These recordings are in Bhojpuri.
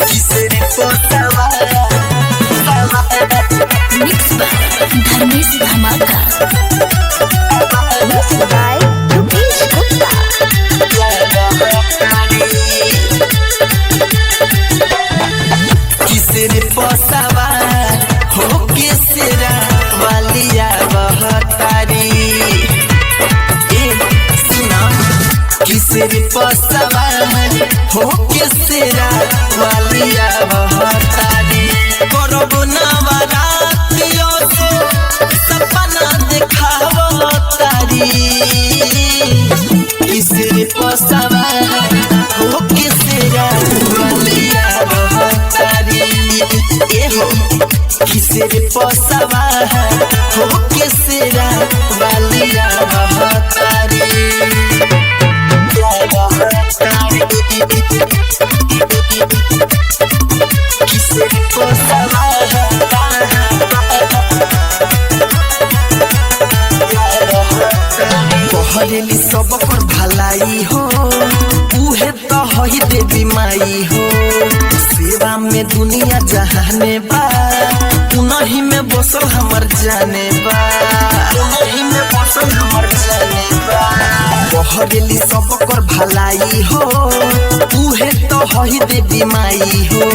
किसरे पोसवा मिक्स बाय धर्मेश धमाका। Mixed by Rupesh Gupta. किसरे पोसवा हो किसरा वालिया बहतारी सुना किसरे पोसवा हो किसरा वालिया बहतारी करब नवरात्रियों से सपना दिखावो तारी किसरे पोसवा हो किसरा वालिया बहतारी एहो किसरे पोसवा हो किसरा वालिया बहतारी किसरे पोसवा कहरेली सब पर भलाई हो उहे तो हई देवी माई हो सेवा में दुनिया जहाने बा उनही में बसल हमर जाने बा उनही में बसल हमर जाने बा कहरेली सब पर भलाई हो उहे तो हई देवी माई हो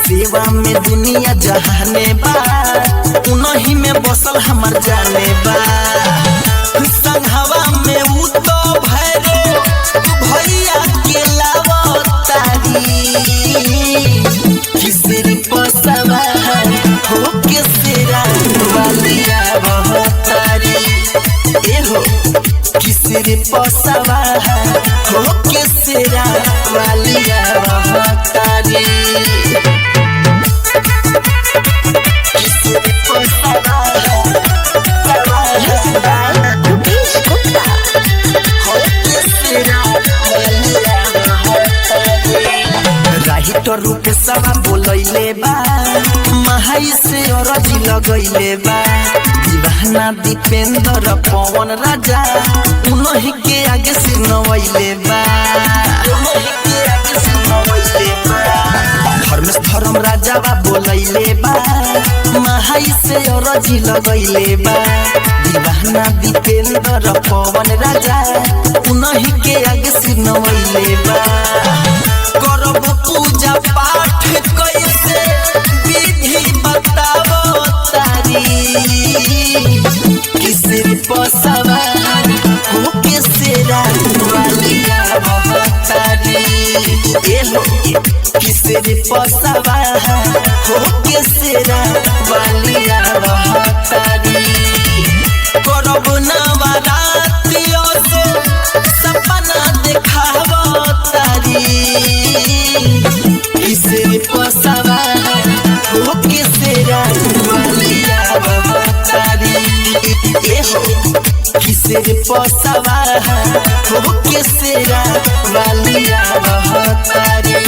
सेवा में दुनिया जहाने बा उनही में बसल हमर जाने बा संघवा में उ तो भैरो भैया के लावतारी किसरे पोसवा हो किसरा वालिया बहतारी एहो किसरे पोसवा हो Keesara Walia बहतारी किसरे पोसवा Mixed by Rupesh Gupta. राहिटर रूप सवा बोलैले बा महाई से अरजी लगैले बा दीवाना दीपेंद्र पवन राजा उनही के आगे से नवैले बा उनही के आगे से नवैले बा धर्मेश धर्म राजा बा बोलैले बा महाई से अरजी लगैले बा दीवाना दीपेंद्र पवन राजा उनही के आगे से नवैले बा करब पूजा पाठ कैसे विधि बतावो तारी किसरे पोसवा हो किसरा वालिया बहतारी एलो किसरे पोसवा हो किसरा वालिया बहतारी करब नवरात्रियों से सपना दिखावो तारी किसरे पोसवा हो किसरा वालिया बहतारी एहो किसरे पोसवा हो किसरा वालिया बहतारी।